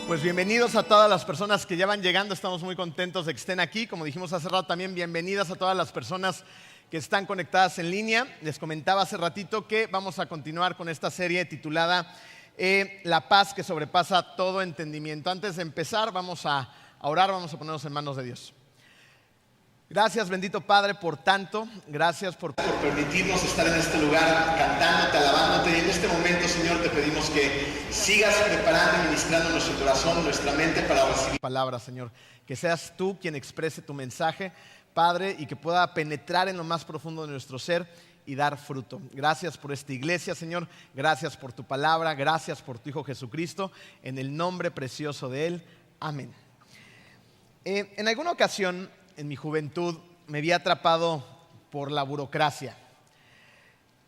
Pues bienvenidos a todas las personas que ya van llegando, estamos muy contentos de que estén aquí. Como dijimos hace rato, también bienvenidas a todas las personas que están conectadas en línea. Les comentaba hace ratito que vamos a continuar con esta serie titulada La paz que sobrepasa todo entendimiento. Antes de empezar, vamos a orar, vamos a ponernos en manos de Dios. Gracias, bendito Padre, por tanto. Gracias por permitirnos estar en este lugar cantándote, alabándote. Y en este momento, Señor, te pedimos que sigas preparando y ministrando nuestro corazón, nuestra mente para recibir palabras, Señor. Que seas tú quien exprese tu mensaje, Padre, y que pueda penetrar en lo más profundo de nuestro ser y dar fruto. Gracias por esta iglesia, Señor. Gracias por tu palabra. Gracias por tu Hijo Jesucristo. En el nombre precioso de Él. Amén. En alguna ocasión, en mi juventud, me vi atrapado por la burocracia.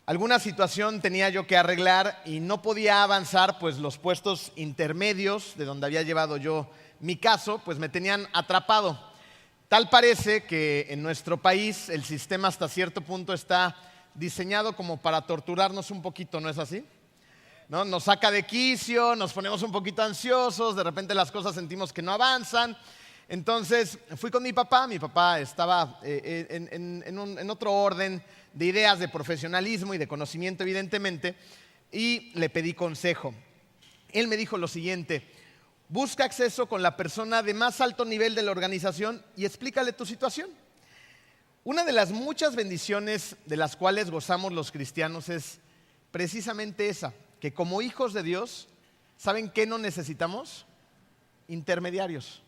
Alguna situación tenía yo que arreglar y no podía avanzar, pues los puestos intermedios de donde había llevado yo mi caso, pues me tenían atrapado. Tal parece que en nuestro país el sistema hasta cierto punto está diseñado como para torturarnos un poquito, ¿no es así? ¿No? Nos saca de quicio, nos ponemos un poquito ansiosos, de repente las cosas sentimos que no avanzan. Entonces fui con mi papá estaba en otro orden de ideas, de profesionalismo y de conocimiento evidentemente, y le pedí consejo. Él me dijo lo siguiente: busca acceso con la persona de más alto nivel de la organización y explícale tu situación. Una de las muchas bendiciones de las cuales gozamos los cristianos es precisamente esa, que como hijos de Dios, ¿saben qué no necesitamos? Intermediarios.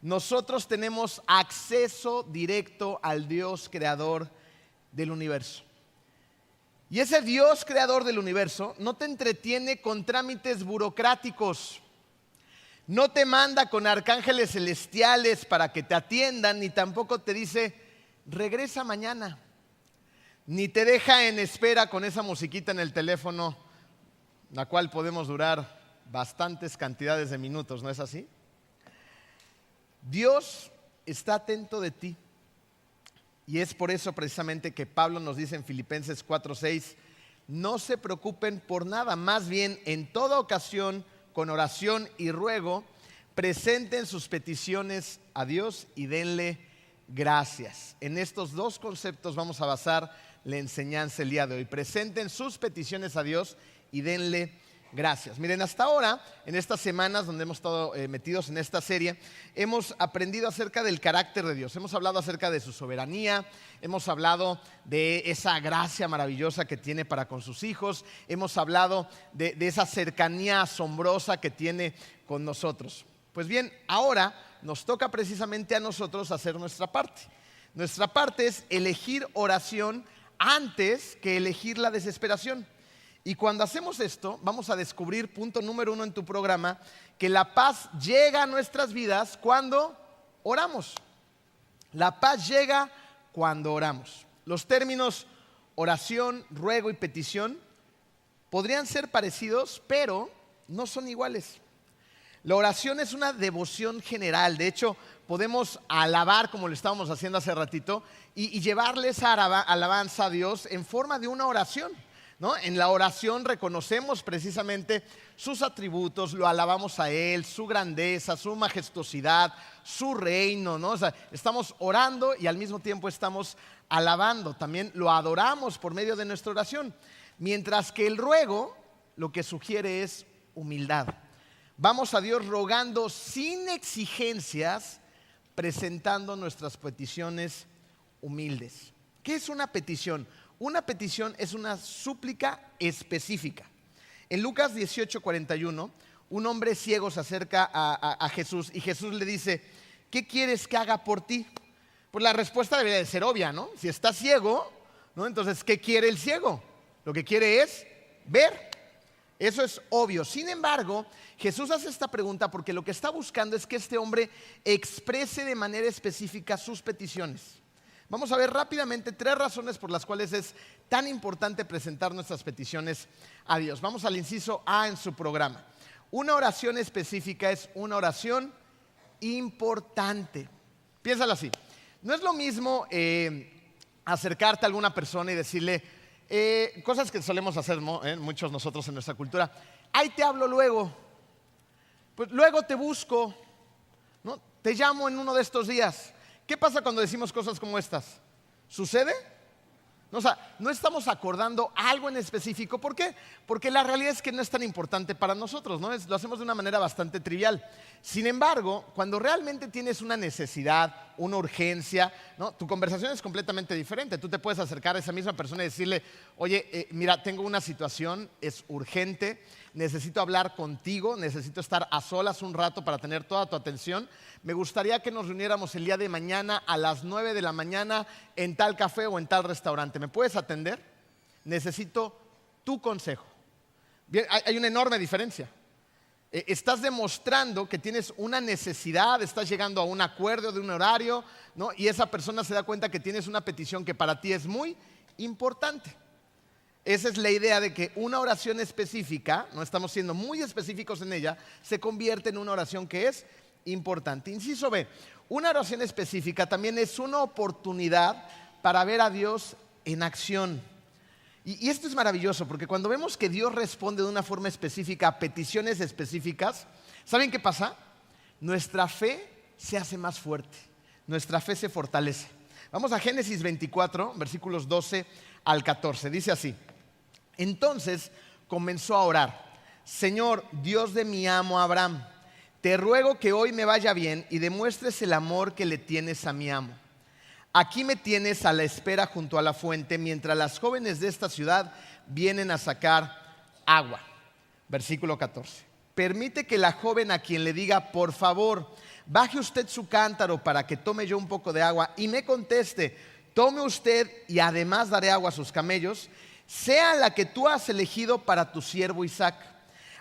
Nosotros tenemos acceso directo al Dios creador del universo. Y ese Dios creador del universo no te entretiene con trámites burocráticos, no te manda con arcángeles celestiales para que te atiendan, ni tampoco te dice, regresa mañana, ni te deja en espera con esa musiquita en el teléfono, la cual podemos durar bastantes cantidades de minutos, ¿no es así? Dios está atento de ti. Y es por eso precisamente que Pablo nos dice en Filipenses 4:6, no se preocupen por nada, más bien en toda ocasión, con oración y ruego, presenten sus peticiones a Dios y denle gracias. En estos dos conceptos vamos a basar la enseñanza el día de hoy. Presenten sus peticiones a Dios y denle gracias. Miren, hasta ahora, en estas semanas donde hemos estado metidos en esta serie, hemos aprendido acerca del carácter de Dios. Hemos hablado acerca de su soberanía, hemos hablado de esa gracia maravillosa que tiene para con sus hijos, hemos hablado de esa cercanía asombrosa que tiene con nosotros. Pues bien, ahora nos toca precisamente a nosotros hacer nuestra parte. Nuestra parte es elegir oración antes que elegir la desesperación. Y cuando hacemos esto, vamos a descubrir, punto número 1 en tu programa, que la paz llega a nuestras vidas cuando oramos. La paz llega cuando oramos. Los términos oración, ruego y petición podrían ser parecidos, pero no son iguales. La oración es una devoción general. De hecho, podemos alabar, como lo estábamos haciendo hace ratito, y llevarle esa alabanza a Dios en forma de una oración, ¿no? En la oración reconocemos precisamente sus atributos, lo alabamos a Él, su grandeza, su majestuosidad, su reino, ¿no? O sea, estamos orando y al mismo tiempo estamos alabando. También lo adoramos por medio de nuestra oración. Mientras que el ruego lo que sugiere es humildad. Vamos a Dios rogando sin exigencias, presentando nuestras peticiones humildes. ¿Qué es una petición? Una petición es una súplica específica. En Lucas 18:41, un hombre ciego se acerca a Jesús y Jesús le dice, ¿qué quieres que haga por ti? Pues la respuesta debería de ser obvia, ¿no? Si está ciego, ¿no? Entonces, ¿qué quiere el ciego? Lo que quiere es ver. Eso es obvio. Sin embargo, Jesús hace esta pregunta porque lo que está buscando es que este hombre exprese de manera específica sus peticiones. Vamos a ver rápidamente 3 razones por las cuales es tan importante presentar nuestras peticiones a Dios. Vamos al inciso A en su programa. Una oración específica es una oración importante. Piénsalo así. No es lo mismo acercarte a alguna persona y decirle cosas que solemos hacer, ¿no? Muchos nosotros en nuestra cultura. Ahí te hablo luego. Pues luego te busco, ¿no? Te llamo en uno de estos días. ¿Qué pasa cuando decimos cosas como estas? ¿Sucede? No, o sea, no estamos acordando algo en específico. ¿Por qué? Porque la realidad es que no es tan importante para nosotros, ¿no? Lo hacemos de una manera bastante trivial. Sin embargo, cuando realmente tienes una necesidad, una urgencia, ¿no? Tu conversación es completamente diferente. Tú te puedes acercar a esa misma persona y decirle, oye, mira, tengo una situación, es urgente, necesito hablar contigo, necesito estar a solas un rato para tener toda tu atención. Me gustaría que nos reuniéramos el día de mañana a las 9 de la mañana en tal café o en tal restaurante. ¿Me puedes atender? Necesito tu consejo. Bien, hay una enorme diferencia. Estás demostrando que tienes una necesidad, estás llegando a un acuerdo de un horario, ¿no? Y esa persona se da cuenta que tienes una petición que para ti es muy importante. Esa es la idea de que una oración específica, no estamos siendo muy específicos en ella, se convierte en una oración que es importante. Inciso B, una oración específica también es una oportunidad para ver a Dios en acción. Y esto es maravilloso porque cuando vemos que Dios responde de una forma específica a peticiones específicas, ¿saben qué pasa? Nuestra fe se hace más fuerte, nuestra fe se fortalece. Vamos a Génesis 24, versículos 12 al 14. Dice así: entonces comenzó a orar: Señor, Dios de mi amo Abraham, te ruego que hoy me vaya bien y demuestres el amor que le tienes a mi amo. Aquí me tienes a la espera junto a la fuente mientras las jóvenes de esta ciudad vienen a sacar agua. Versículo 14. Permite que la joven a quien le diga, por favor, baje usted su cántaro para que tome yo un poco de agua, y me conteste, tome usted y además daré agua a sus camellos, sea la que tú has elegido para tu siervo Isaac.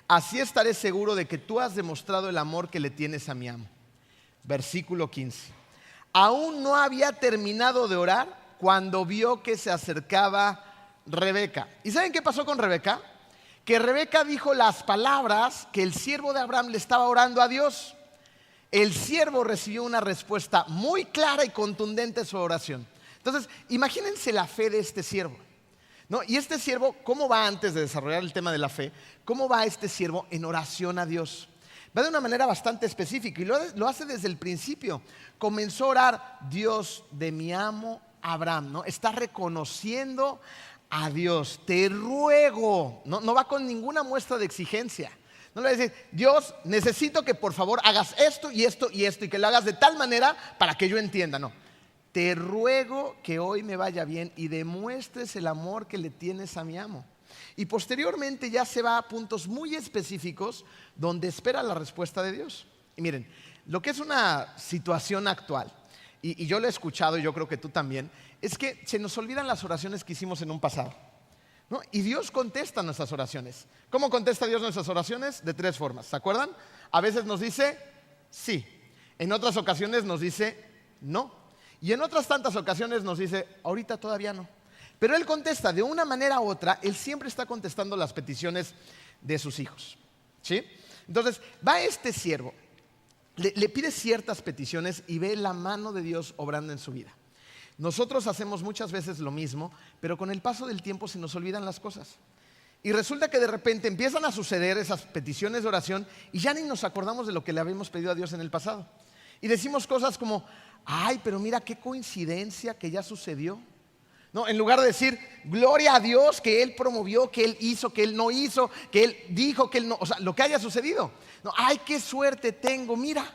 Así estaré seguro de que tú has demostrado el amor que le tienes a mi amo. Versículo 15. Aún no había terminado de orar cuando vio que se acercaba Rebeca. ¿Y saben qué pasó con Rebeca? Que Rebeca dijo las palabras que el siervo de Abraham le estaba orando a Dios. El siervo recibió una respuesta muy clara y contundente a su oración. Entonces, imagínense la fe de este siervo, ¿no? Y este siervo, ¿cómo va antes de desarrollar el tema de la fe? ¿Cómo va este siervo en oración a Dios? Va de una manera bastante específica y lo hace desde el principio. Comenzó a orar: Dios de mi amo Abraham, ¿no? Está reconociendo a Dios. Te ruego, no va con ninguna muestra de exigencia. No le va a decir, Dios, necesito que por favor hagas esto y esto y esto, y que lo hagas de tal manera para que yo entienda. No, te ruego que hoy me vaya bien y demuestres el amor que le tienes a mi amo. Y posteriormente ya se va a puntos muy específicos donde espera la respuesta de Dios. Y miren, lo que es una situación actual, y yo lo he escuchado y yo creo que tú también, es que se nos olvidan las oraciones que hicimos en un pasado, ¿no? Y Dios contesta nuestras oraciones. ¿Cómo contesta Dios nuestras oraciones? De 3 formas, ¿se acuerdan? A veces nos dice sí, en otras ocasiones nos dice no, y en otras tantas ocasiones nos dice ahorita todavía no. Pero Él contesta de una manera u otra. Él siempre está contestando las peticiones de sus hijos, ¿sí? Entonces va este siervo, le pide ciertas peticiones y ve la mano de Dios obrando en su vida. Nosotros hacemos muchas veces lo mismo, pero con el paso del tiempo se nos olvidan las cosas. Y resulta que de repente empiezan a suceder esas peticiones de oración y ya ni nos acordamos de lo que le habíamos pedido a Dios en el pasado. Y decimos cosas como, ay, pero mira qué coincidencia que ya sucedió. No, en lugar de decir, gloria a Dios que Él promovió, que Él hizo, que Él no hizo, que Él dijo, que Él no, o sea, lo que haya sucedido. No, ay, qué suerte tengo, mira.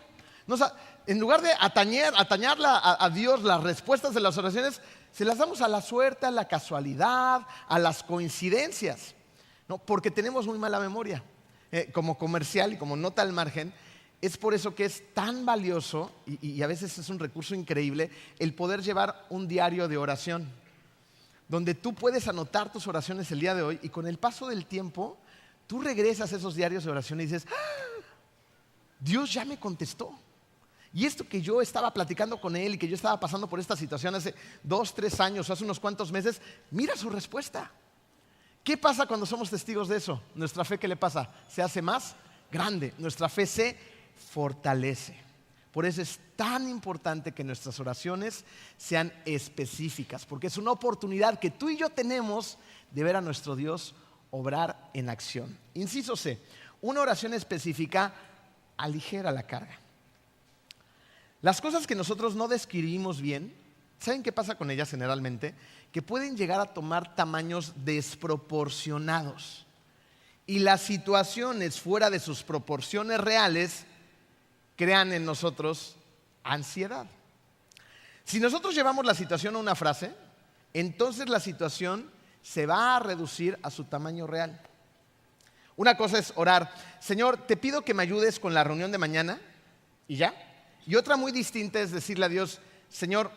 No, o sea, en lugar de atañar a Dios las respuestas de las oraciones, se las damos a la suerte, a la casualidad, a las coincidencias, ¿no? Porque tenemos muy mala memoria. Como comercial y como nota al margen, es por eso que es tan valioso y a veces es un recurso increíble el poder llevar un diario de oración, donde tú puedes anotar tus oraciones el día de hoy y con el paso del tiempo tú regresas a esos diarios de oración y dices, ¡ah! Dios ya me contestó. Y esto que yo estaba platicando con Él y que yo estaba pasando por esta situación hace 2, 3 años o hace unos cuantos meses, mira su respuesta. ¿Qué pasa cuando somos testigos de eso? Nuestra fe, ¿qué le pasa? Se hace más grande, nuestra fe se fortalece. Por eso es tan importante que nuestras oraciones sean específicas, porque es una oportunidad que tú y yo tenemos de ver a nuestro Dios obrar en acción. Inciso C, una oración específica aligera la carga. Las cosas que nosotros no describimos bien, ¿saben qué pasa con ellas generalmente? Que pueden llegar a tomar tamaños desproporcionados. Y las situaciones fuera de sus proporciones reales crean en nosotros ansiedad. Si nosotros llevamos la situación a una frase, entonces la situación se va a reducir a su tamaño real. Una cosa es orar, Señor, te pido que me ayudes con la reunión de mañana, y ya. Y otra muy distinta es decirle a Dios, Señor,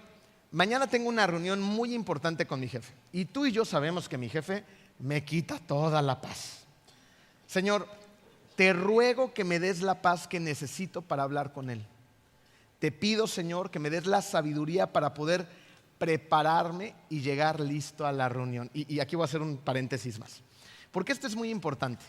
mañana tengo una reunión muy importante con mi jefe. Y tú y yo sabemos que mi jefe me quita toda la paz. Señor, te ruego que me des la paz que necesito para hablar con él. Te pido, Señor, que me des la sabiduría para poder prepararme y llegar listo a la reunión. Y aquí voy a hacer un paréntesis más. Porque esto es muy importante.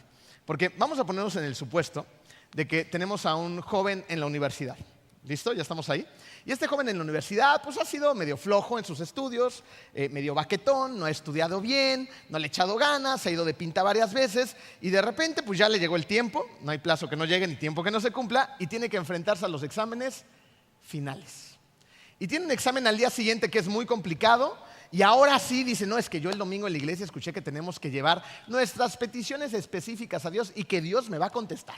Porque vamos a ponernos en el supuesto de que tenemos a un joven en la universidad. ¿Listo? ¿Ya estamos ahí? Y este joven en la universidad pues ha sido medio flojo en sus estudios, medio baquetón, no ha estudiado bien, no le ha echado ganas, se ha ido de pinta varias veces y de repente pues ya le llegó el tiempo, no hay plazo que no llegue ni tiempo que no se cumpla y tiene que enfrentarse a los exámenes finales. Y tiene un examen al día siguiente que es muy complicado y ahora sí dice, no, es que yo el domingo en la iglesia escuché que tenemos que llevar nuestras peticiones específicas a Dios y que Dios me va a contestar.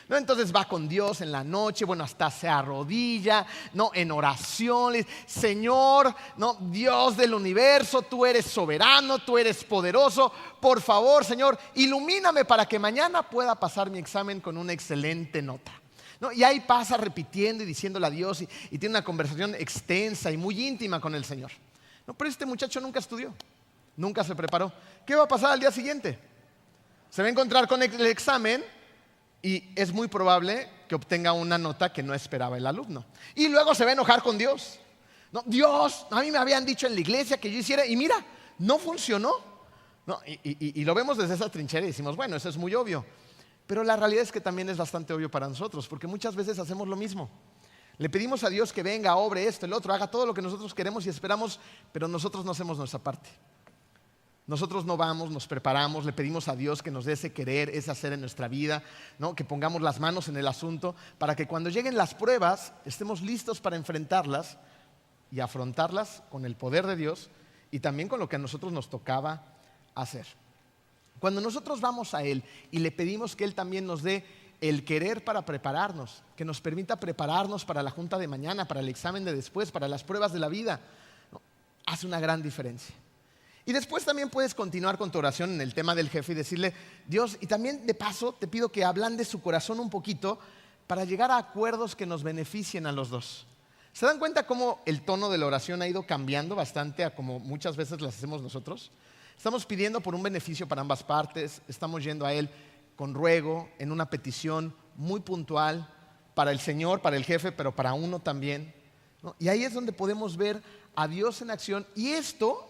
¿No? Entonces va con Dios en la noche, bueno, hasta se arrodilla, ¿no? En oración, le dice, Señor, ¿no? Dios del universo, tú eres soberano, tú eres poderoso, por favor, Señor, ilumíname para que mañana pueda pasar mi examen con una excelente nota. ¿No? Y ahí pasa repitiendo y diciéndole a Dios y tiene una conversación extensa y muy íntima con el Señor. No, pero este muchacho nunca estudió, nunca se preparó. ¿Qué va a pasar al día siguiente? Se va a encontrar con el examen y es muy probable que obtenga una nota que no esperaba el alumno. Y luego se va a enojar con Dios. No, Dios, a mí me habían dicho en la iglesia que yo hiciera y mira, no funcionó. No, y lo vemos desde esa trinchera y decimos, bueno, eso es muy obvio. Pero la realidad es que también es bastante obvio para nosotros, porque muchas veces hacemos lo mismo. Le pedimos a Dios que venga, obre esto, el otro, haga todo lo que nosotros queremos y esperamos, pero nosotros no hacemos nuestra parte. Nosotros no vamos, nos preparamos, le pedimos a Dios que nos dé ese querer, ese hacer en nuestra vida, ¿no? Que pongamos las manos en el asunto para que cuando lleguen las pruebas estemos listos para enfrentarlas y afrontarlas con el poder de Dios y también con lo que a nosotros nos tocaba hacer. Cuando nosotros vamos a Él y le pedimos que Él también nos dé el querer para prepararnos, que nos permita prepararnos para la junta de mañana, para el examen de después, para las pruebas de la vida, ¿no? Hace una gran diferencia. Y después también puedes continuar con tu oración en el tema del jefe y decirle, Dios, y también de paso te pido que ablandes su corazón un poquito para llegar a acuerdos que nos beneficien a los dos. ¿Se dan cuenta cómo el tono de la oración ha ido cambiando bastante a como muchas veces las hacemos nosotros? Estamos pidiendo por un beneficio para ambas partes, estamos yendo a Él con ruego, en una petición muy puntual para el Señor, para el jefe, pero para uno también, ¿no? Y ahí es donde podemos ver a Dios en acción y esto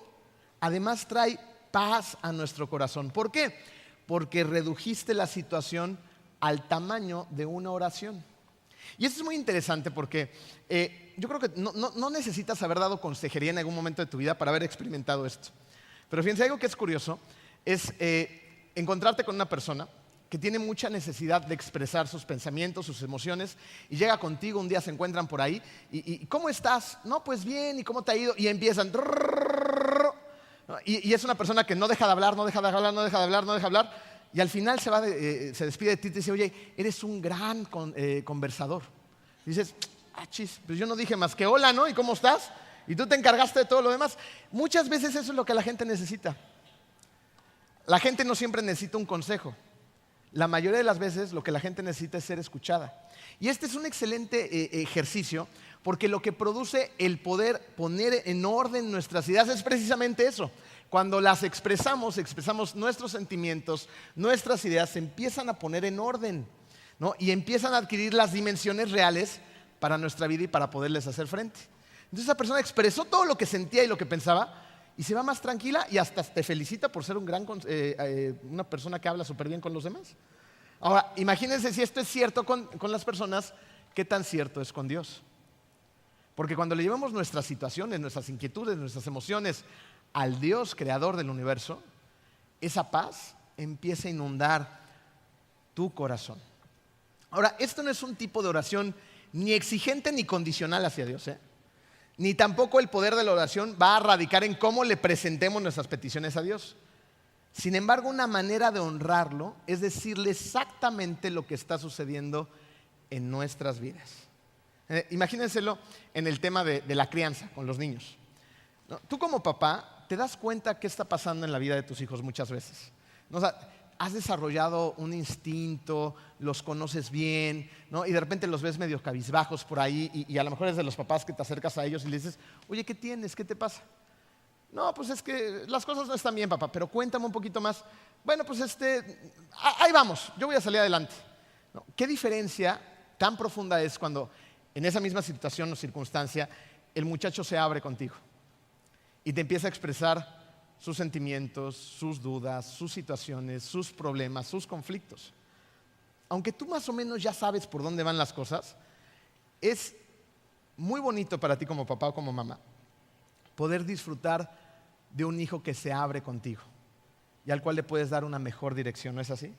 además trae paz a nuestro corazón. ¿Por qué? Porque redujiste la situación al tamaño de una oración. Y esto es muy interesante porque yo creo que no necesitas haber dado consejería en algún momento de tu vida para haber experimentado esto. Pero fíjense, algo que es curioso es encontrarte con una persona que tiene mucha necesidad de expresar sus pensamientos, sus emociones, y llega contigo, un día se encuentran por ahí, y ¿cómo estás? No, pues bien, ¿y cómo te ha ido? Y empiezan, y es una persona que no deja de hablar, no deja de hablar, no deja de hablar, no deja de hablar, y al final se despide de ti y te dice, oye, eres un gran conversador. Y dices, chis, pues yo no dije más que hola, ¿no? ¿Y cómo estás? Y tú te encargaste de todo lo demás. Muchas veces eso es lo que la gente necesita. La gente no siempre necesita un consejo. La mayoría de las veces lo que la gente necesita es ser escuchada. Y este es un excelente ejercicio porque lo que produce el poder poner en orden nuestras ideas es precisamente eso. Cuando las expresamos nuestros sentimientos, nuestras ideas se empiezan a poner en orden, ¿no? Y empiezan a adquirir las dimensiones reales para nuestra vida y para poderles hacer frente. Entonces esa persona expresó todo lo que sentía y lo que pensaba y se va más tranquila y hasta te felicita por ser una persona que habla súper bien con los demás. Ahora, imagínense si esto es cierto con las personas, ¿qué tan cierto es con Dios? Porque cuando le llevamos nuestras situaciones, nuestras inquietudes, nuestras emociones al Dios creador del universo, esa paz empieza a inundar tu corazón. Ahora, esto no es un tipo de oración ni exigente ni condicional hacia Dios, ¿eh? Ni tampoco el poder de la oración va a radicar en cómo le presentemos nuestras peticiones a Dios. Sin embargo, una manera de honrarlo es decirle exactamente lo que está sucediendo en nuestras vidas. Imagínenselo en el tema de la crianza con los niños, ¿no? Tú como papá te das cuenta qué está pasando en la vida de tus hijos muchas veces, ¿no? O sea, has desarrollado un instinto, los conoces bien, ¿no? Y de repente los ves medio cabizbajos por ahí y a lo mejor es de los papás que te acercas a ellos y les dices, oye, ¿qué tienes? ¿Qué te pasa? No, pues es que las cosas no están bien, papá, pero cuéntame un poquito más. Bueno, pues ahí vamos, yo voy a salir adelante, ¿no? ¿Qué diferencia tan profunda es cuando en esa misma situación o circunstancia el muchacho se abre contigo y te empieza a expresar sus sentimientos, sus dudas, sus situaciones, sus problemas, sus conflictos? Aunque tú más o menos ya sabes por dónde van las cosas, es muy bonito para ti como papá o como mamá poder disfrutar de un hijo que se abre contigo y al cual le puedes dar una mejor dirección, ¿no es así?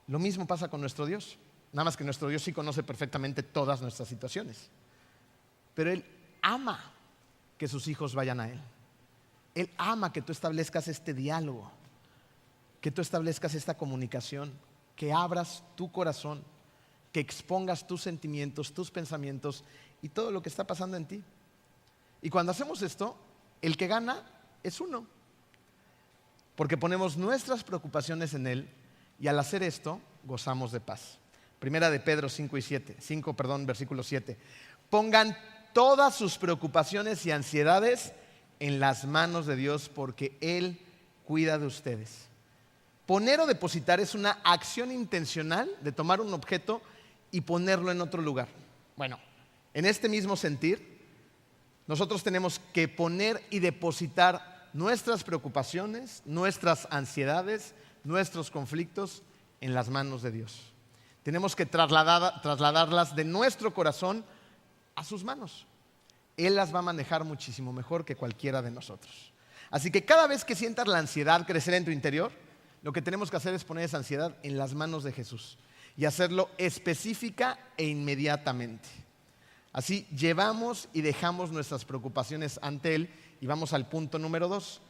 Lo mismo pasa con nuestro Dios, nada más que nuestro Dios sí conoce perfectamente todas nuestras situaciones, pero Él ama que sus hijos vayan a Él. Él ama que tú establezcas este diálogo, que tú establezcas esta comunicación, que abras tu corazón, que expongas tus sentimientos, tus pensamientos y todo lo que está pasando en ti. Y cuando hacemos esto, el que gana es uno, porque ponemos nuestras preocupaciones en Él y al hacer esto gozamos de paz. Primera de Pedro 5, versículo 7. Pongan todas sus preocupaciones y ansiedades en las manos de Dios porque Él cuida de ustedes. Poner o depositar es una acción intencional de tomar un objeto y ponerlo en otro lugar. Bueno, en este mismo sentir, nosotros tenemos que poner y depositar nuestras preocupaciones, nuestras ansiedades, nuestros conflictos en las manos de Dios. Tenemos que trasladarlas de nuestro corazón a sus manos. Él las va a manejar muchísimo mejor que cualquiera de nosotros. Así que cada vez que sientas la ansiedad crecer en tu interior, lo que tenemos que hacer es poner esa ansiedad en las manos de Jesús y hacerlo específica e inmediatamente. Así llevamos y dejamos nuestras preocupaciones ante Él y vamos al punto número 2.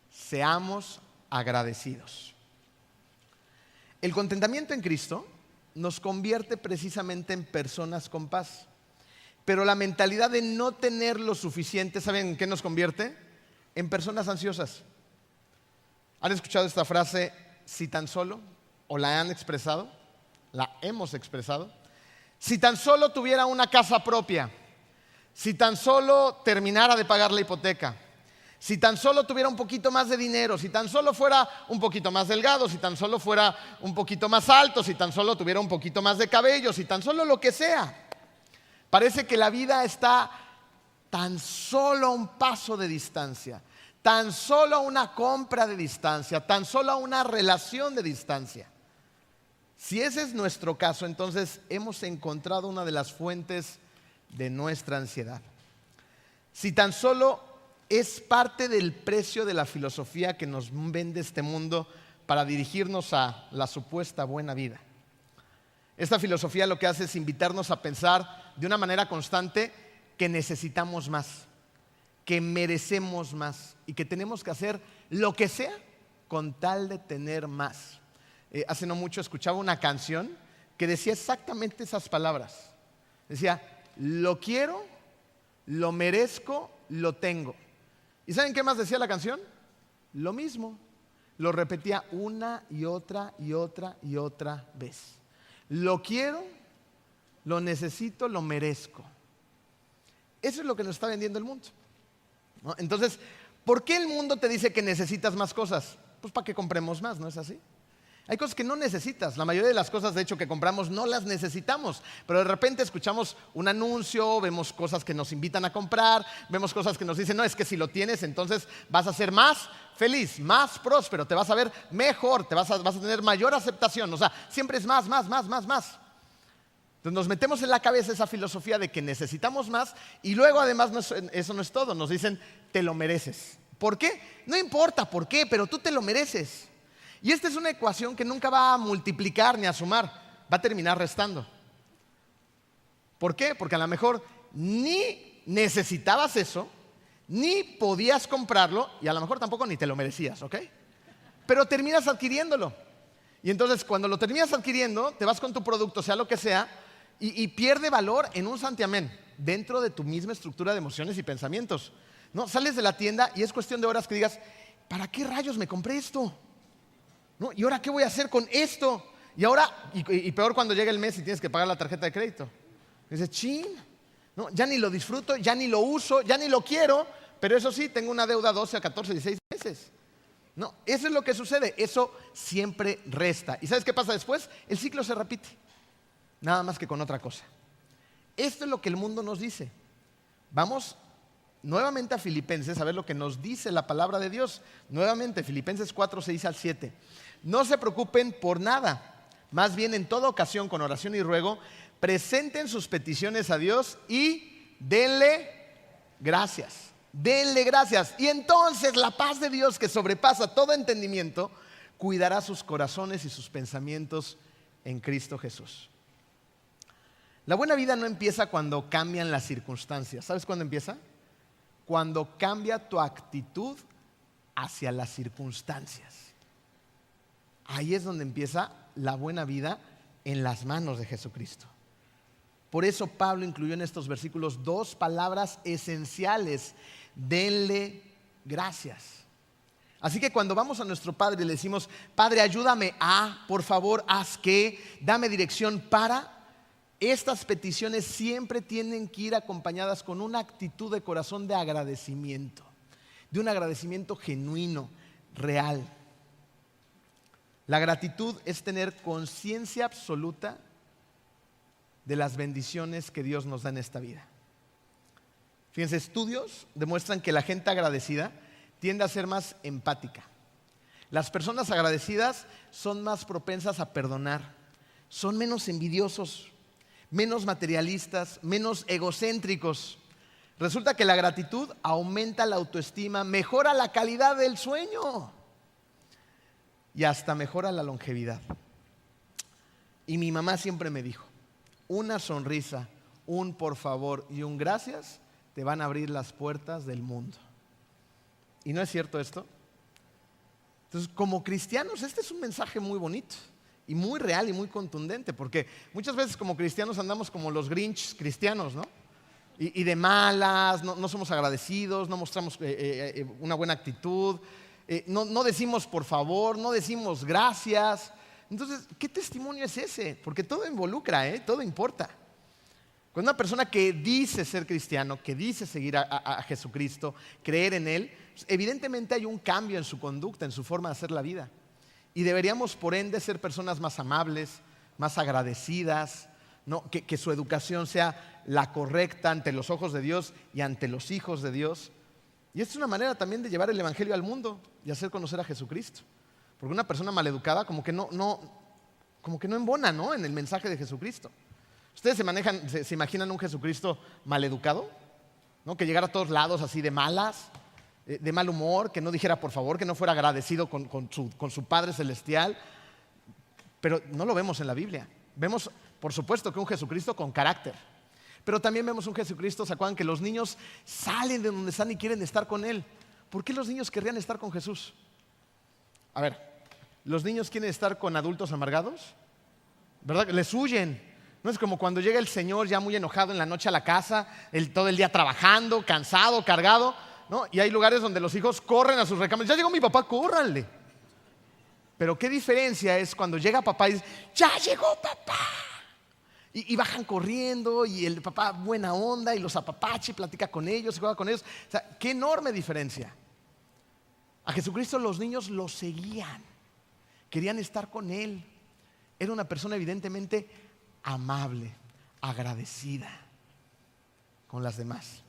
Seamos agradecidos. El contentamiento en Cristo nos convierte precisamente en personas con paz. Pero la mentalidad de no tener lo suficiente, ¿saben en qué nos convierte? En personas ansiosas. ¿Han escuchado esta frase, si tan solo? ¿O la han expresado? La hemos expresado. Si tan solo tuviera una casa propia, si tan solo terminara de pagar la hipoteca, si tan solo tuviera un poquito más de dinero, si tan solo fuera un poquito más delgado, si tan solo fuera un poquito más alto, si tan solo tuviera un poquito más de cabello, si tan solo lo que sea. Parece que la vida está tan solo a un paso de distancia, tan solo a una compra de distancia, tan solo a una relación de distancia. Si ese es nuestro caso, entonces hemos encontrado una de las fuentes de nuestra ansiedad. Si tan solo es parte del precio de la filosofía que nos vende este mundo para dirigirnos a la supuesta buena vida. Esta filosofía lo que hace es invitarnos a pensar de una manera constante que necesitamos más, que merecemos más y que tenemos que hacer lo que sea con tal de tener más. Hace no mucho escuchaba una canción que decía exactamente esas palabras. Decía, lo quiero, lo merezco, lo tengo. ¿Y saben qué más decía la canción? Lo mismo. Lo repetía una y otra y otra y otra vez. Lo quiero, lo necesito, lo merezco. Eso es lo que nos está vendiendo el mundo, ¿no? Entonces, ¿por qué el mundo te dice que necesitas más cosas? Pues para que compremos más, ¿no es así? Hay cosas que no necesitas. La mayoría de las cosas, de hecho, que compramos no las necesitamos. Pero de repente escuchamos un anuncio, vemos cosas que nos invitan a comprar, vemos cosas que nos dicen, no, es que si lo tienes, entonces vas a ser más feliz, más próspero, te vas a ver mejor, vas a tener mayor aceptación. O sea, siempre es más. Entonces nos metemos en la cabeza esa filosofía de que necesitamos más y luego además eso no es todo. Nos dicen, te lo mereces. ¿Por qué? No importa por qué, pero tú te lo mereces. Y esta es una ecuación que nunca va a multiplicar ni a sumar. va a terminar restando. ¿Por qué? Porque a lo mejor ni necesitabas eso, ni podías comprarlo, y a lo mejor tampoco ni te lo merecías, ¿ok? Pero terminas adquiriéndolo. Y entonces cuando lo terminas adquiriendo, te vas con tu producto, sea lo que sea, y pierde valor en un santiamén dentro de tu misma estructura de emociones y pensamientos. ¿No? Sales de la tienda y es cuestión de horas que digas, ¿para qué rayos me compré esto? ¿No? ¿Y ahora qué voy a hacer con esto? Y ahora, y peor cuando llega el mes y tienes que pagar la tarjeta de crédito. Y dices, chin, ¿no? Ya ni lo disfruto, ya ni lo uso, ya ni lo quiero, pero eso sí, tengo una deuda 12 a 14, 16 meses. No, eso es lo que sucede, eso siempre resta. ¿Y sabes qué pasa después? El ciclo se repite, nada más que con otra cosa. Esto es lo que el mundo nos dice. Vamos nuevamente a Filipenses a ver lo que nos dice la palabra de Dios. Nuevamente, Filipenses 4, 6 al 7. No se preocupen por nada, más bien en toda ocasión con oración y ruego, presenten sus peticiones a Dios y denle gracias. Denle gracias. Y entonces la paz de Dios, que sobrepasa todo entendimiento, cuidará sus corazones y sus pensamientos en Cristo Jesús. La buena vida no empieza cuando cambian las circunstancias. ¿Sabes cuándo empieza? Cuando cambia tu actitud hacia las circunstancias. Ahí es donde empieza la buena vida en las manos de Jesucristo. Por eso Pablo incluyó en estos versículos dos palabras esenciales: denle gracias. Así que cuando vamos a nuestro Padre y le decimos, Padre, ayúdame a, por favor, haz que, dame dirección para, estas peticiones siempre tienen que ir acompañadas con una actitud de corazón de agradecimiento, de un agradecimiento genuino, real. La gratitud es tener conciencia absoluta de las bendiciones que Dios nos da en esta vida. Fíjense, estudios demuestran que la gente agradecida tiende a ser más empática. Las personas agradecidas son más propensas a perdonar, son menos envidiosos, menos materialistas, menos egocéntricos. Resulta que la gratitud aumenta la autoestima, mejora la calidad del sueño y hasta mejora la longevidad. Y mi mamá siempre me dijo, una sonrisa, un por favor y un gracias te van a abrir las puertas del mundo. ¿Y no es cierto esto? Entonces, como cristianos, este es un mensaje muy bonito y muy real y muy contundente, porque muchas veces como cristianos andamos como los Grinch cristianos, ¿no? Y de malas, no somos agradecidos, no mostramos una buena actitud, no decimos por favor, no decimos gracias. Entonces, ¿qué testimonio es ese? Porque todo involucra, todo importa. Cuando una persona que dice ser cristiano, que dice seguir a Jesucristo, creer en Él, evidentemente hay un cambio en su conducta, en su forma de hacer la vida. Y deberíamos, por ende, ser personas más amables, más agradecidas, ¿no? Que su educación sea la correcta ante los ojos de Dios y ante los hijos de Dios. Y esta es una manera también de llevar el evangelio al mundo y hacer conocer a Jesucristo. Porque una persona maleducada como que no embona, ¿no?, en el mensaje de Jesucristo. ¿Ustedes se imaginan un Jesucristo maleducado? ¿No? Que llegara a todos lados así de malas, de mal humor, que no dijera por favor, que no fuera agradecido con su Padre Celestial. Pero no lo vemos en la Biblia. Vemos, por supuesto, que un Jesucristo con carácter. Pero también vemos un Jesucristo, ¿se acuerdan? Que los niños salen de donde están y quieren estar con Él. ¿Por qué los niños querrían estar con Jesús? A ver, ¿los niños quieren estar con adultos amargados? ¿Verdad? Les huyen. No es como cuando llega el Señor ya muy enojado en la noche a la casa, todo el día trabajando, cansado, cargado, ¿no? Y hay lugares donde los hijos corren a sus recámaras. Ya llegó mi papá, córranle. Pero qué diferencia es cuando llega papá y dice, ya llegó papá. Y bajan corriendo y el papá buena onda y los apapacha y platica con ellos y juega con ellos. O sea, qué enorme diferencia. A Jesucristo los niños lo seguían, querían estar con Él. Era una persona evidentemente amable, agradecida con las demás.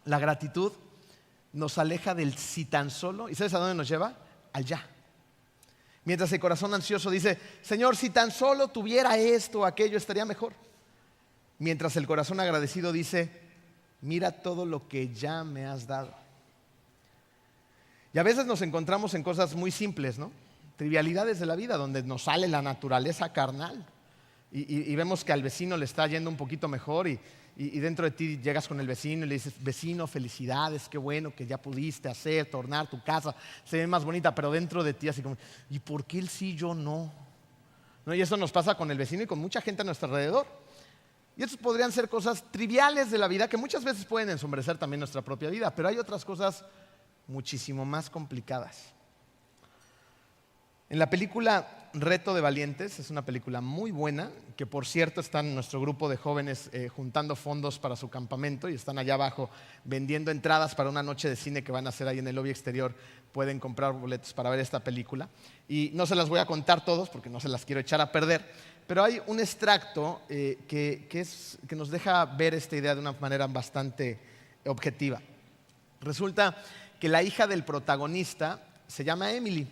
La gratitud nos aleja del si tan solo. ¿Y sabes a dónde nos lleva? Al ya. Mientras el corazón ansioso dice, Señor, si tan solo tuviera esto o aquello estaría mejor. Mientras el corazón agradecido dice, mira todo lo que ya me has dado. Y a veces nos encontramos en cosas muy simples, ¿no? Trivialidades de la vida, donde nos sale la naturaleza carnal. y vemos que al vecino le está yendo un poquito mejor y dentro de ti llegas con el vecino y le dices, vecino, felicidades, qué bueno que ya pudiste tornar tu casa, se ve más bonita, pero dentro de ti así como, ¿y por qué él sí, yo no? ¿No? Y eso nos pasa con el vecino y con mucha gente a nuestro alrededor. Y estos podrían ser cosas triviales de la vida que muchas veces pueden ensombrecer también nuestra propia vida, pero hay otras cosas muchísimo más complicadas. En la película Reto de Valientes, es una película muy buena, que por cierto está en nuestro grupo de jóvenes juntando fondos para su campamento y están allá abajo vendiendo entradas para una noche de cine que van a hacer ahí en el lobby exterior. Pueden comprar boletos para ver esta película. Y no se las voy a contar todos porque no se las quiero echar a perder, pero hay un extracto que nos deja ver esta idea de una manera bastante objetiva. Resulta que la hija del protagonista se llama Emily.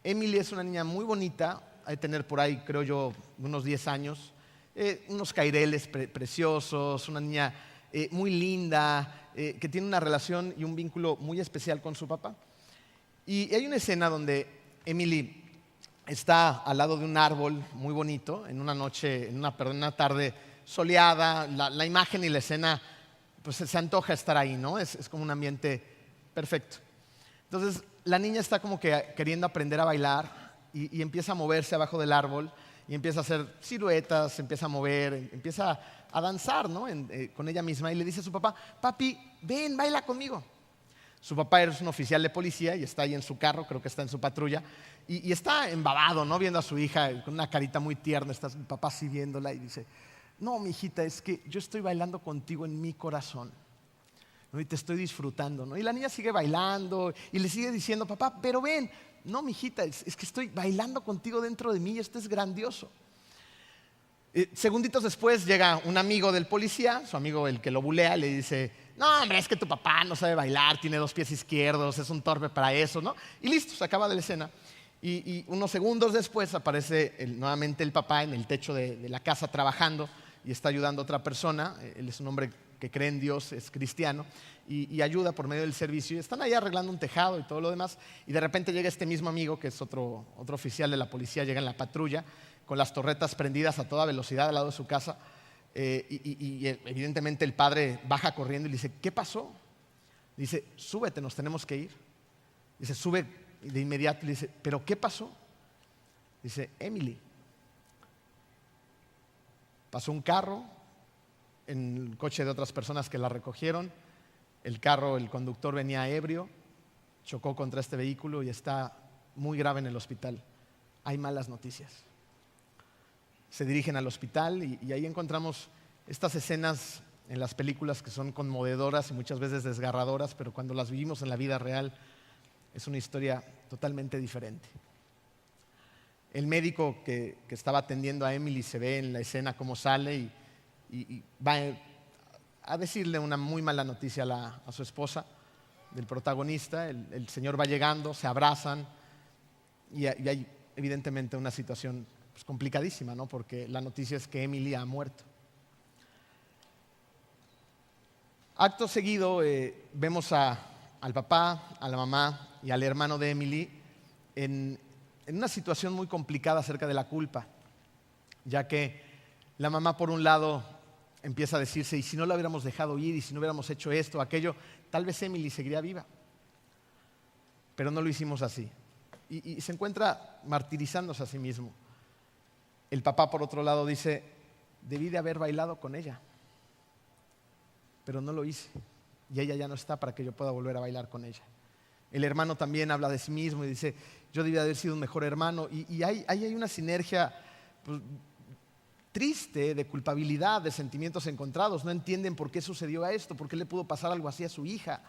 Emily es una niña muy bonita, ha de tener por ahí, creo yo, unos 10 años, unos caireles preciosos, una niña muy linda, que tiene una relación y un vínculo muy especial con su papá. Y hay una escena donde Emily está al lado de un árbol muy bonito, en una noche, en una tarde soleada, la imagen y la escena, pues se antoja estar ahí, ¿no? Es como un ambiente perfecto. Entonces, la niña está como que queriendo aprender a bailar y empieza a moverse abajo del árbol y empieza a hacer siluetas, se empieza a mover, empieza a danzar, ¿no? Con ella misma y le dice a su papá, papi, ven, baila conmigo. Su papá es un oficial de policía y está ahí en su carro, creo que está en su patrulla, y está embabado, ¿no? Viendo a su hija con una carita muy tierna, está su papá así viéndola y dice, no, mi hijita, es que yo estoy bailando contigo en mi corazón. ¿No? Y te estoy disfrutando, ¿no? Y la niña sigue bailando y le sigue diciendo, papá, pero ven, no, mijita, es que estoy bailando contigo dentro de mí y esto es grandioso. Segunditos después llega un amigo del policía, su amigo el que lo bulea, le dice, no, hombre, es que tu papá no sabe bailar, tiene 2 pies izquierdos, es un torpe para eso, ¿no? Y listo, se acaba de la escena. Y unos segundos después aparece nuevamente el papá en el techo de la casa trabajando y está ayudando a otra persona. Él es un hombre que cree en Dios, es cristiano, y ayuda por medio del servicio. Y están ahí arreglando un tejado y todo lo demás. Y de repente llega este mismo amigo, que es otro oficial de la policía, llega en la patrulla con las torretas prendidas a toda velocidad al lado de su casa. Y evidentemente el padre baja corriendo y le dice, ¿qué pasó? Dice, súbete, nos tenemos que ir. Dice, sube de inmediato y le dice, ¿pero qué pasó? Dice, Emily. Pasó un carro en el coche de otras personas que la recogieron. El carro, el conductor venía ebrio, chocó contra este vehículo y está muy grave en el hospital. Hay malas noticias. Se dirigen al hospital y ahí encontramos estas escenas en las películas que son conmovedoras y muchas veces desgarradoras, pero cuando las vivimos en la vida real es una historia totalmente diferente. El médico que estaba atendiendo a Emily se ve en la escena cómo sale y va a decirle una muy mala noticia a su esposa del protagonista. El señor va llegando, se abrazan y hay evidentemente una situación pues complicadísima, ¿no? Porque la noticia es que Emily ha muerto. Acto seguido vemos al papá, a la mamá y al hermano de Emily en una situación muy complicada acerca de la culpa, ya que la mamá por un lado empieza a decirse, y si no la hubiéramos dejado ir, y si no hubiéramos hecho esto o aquello, tal vez Emily seguiría viva. Pero no lo hicimos así. Y se encuentra martirizándose a sí mismo. El papá por otro lado dice, debí de haber bailado con ella, pero no lo hice. Y ella ya no está para que yo pueda volver a bailar con ella. El hermano también habla de sí mismo y dice, yo debía haber sido un mejor hermano. Y hay una sinergia pues, triste de culpabilidad, de sentimientos encontrados. No entienden por qué sucedió esto, por qué le pudo pasar algo así a su hija.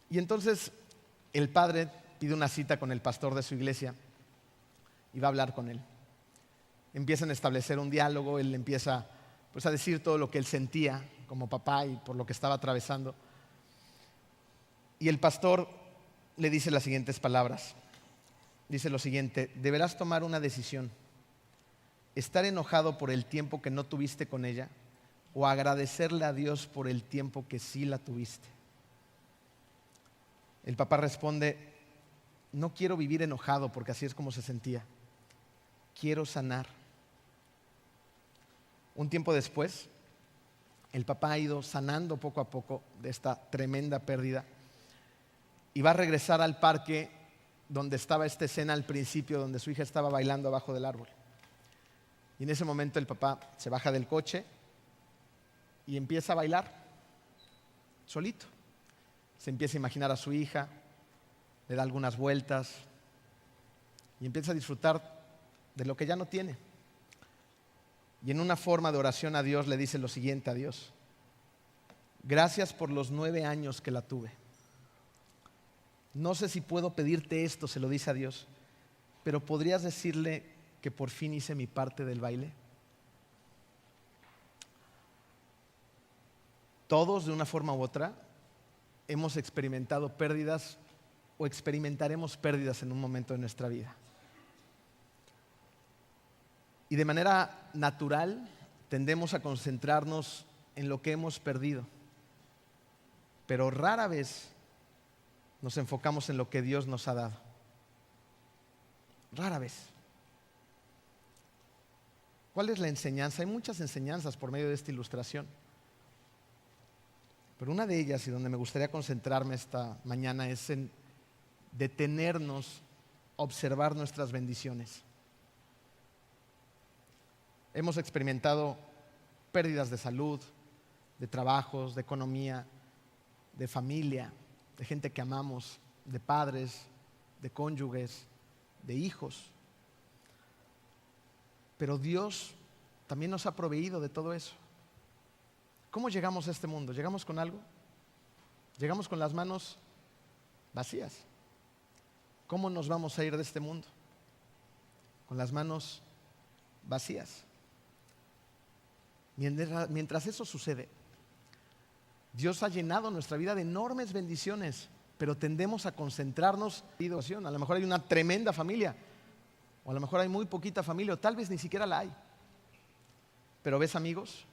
Y entonces el padre pide una cita con el pastor de su iglesia y va a hablar con él. Empiezan a establecer un diálogo, él empieza pues, a decir todo lo que él sentía como papá y por lo que estaba atravesando. Y el pastor le dice las siguientes palabras. Dice lo siguiente, deberás tomar una decisión. Estar enojado por el tiempo que no tuviste con ella o agradecerle a Dios por el tiempo que sí la tuviste. El papá responde, no quiero vivir enojado porque así es como se sentía. quiero sanar. Un tiempo después, el papá ha ido sanando poco a poco de esta tremenda pérdida y va a regresar al parque donde estaba esta escena al principio, donde su hija estaba bailando abajo del árbol. Y en ese momento el papá se baja del coche y empieza a bailar solito. Se empieza a imaginar a su hija, le da algunas vueltas y empieza a disfrutar de lo que ya no tiene. Y en una forma de oración a Dios le dice lo siguiente a Dios: gracias por los 9 años que la tuve. No sé si puedo pedirte esto, se lo dice a Dios, pero ¿podrías decirle que por fin hice mi parte del baile? Todos, de una forma u otra, hemos experimentado pérdidas o experimentaremos pérdidas en un momento de nuestra vida. Y de manera natural tendemos a concentrarnos en lo que hemos perdido, pero rara vez nos enfocamos en lo que Dios nos ha dado. Rara vez. ¿Cuál es la enseñanza? Hay muchas enseñanzas por medio de esta ilustración, pero una de ellas, y donde me gustaría concentrarme esta mañana, es en detenernos a observar nuestras bendiciones. Hemos experimentado pérdidas de salud, de trabajos, de economía, de familia, de gente que amamos, de padres, de cónyuges, de hijos. Pero Dios también nos ha proveído de todo eso. ¿Cómo llegamos a este mundo? ¿Llegamos con algo? Llegamos con las manos vacías. ¿Cómo nos vamos a ir de este mundo? Con las manos vacías. Mientras eso sucede, Dios ha llenado nuestra vida de enormes bendiciones, pero tendemos a concentrarnos en la situación. A lo mejor hay una tremenda familia, o a lo mejor hay muy poquita familia, o tal vez ni siquiera la hay. Pero ¿ves amigos?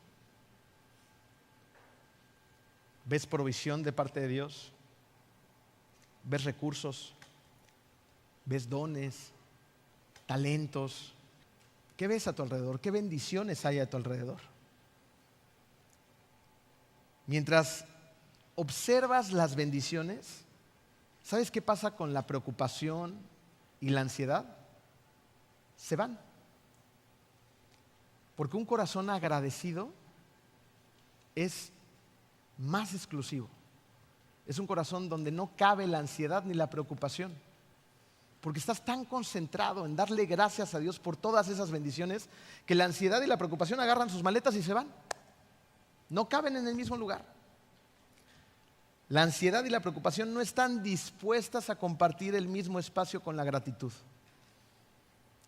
¿Ves provisión de parte de Dios? ¿Ves recursos? ¿Ves dones? ¿Talentos? ¿Qué ves a tu alrededor? ¿Qué bendiciones hay a tu alrededor? Mientras observas las bendiciones, ¿sabes qué pasa con la preocupación y la ansiedad? Se van. Porque un corazón agradecido es más exclusivo. Es un corazón donde no cabe la ansiedad ni la preocupación. Porque estás tan concentrado en darle gracias a Dios por todas esas bendiciones que la ansiedad y la preocupación agarran sus maletas y se van. No caben en el mismo lugar. La ansiedad y la preocupación no están dispuestas a compartir el mismo espacio con la gratitud.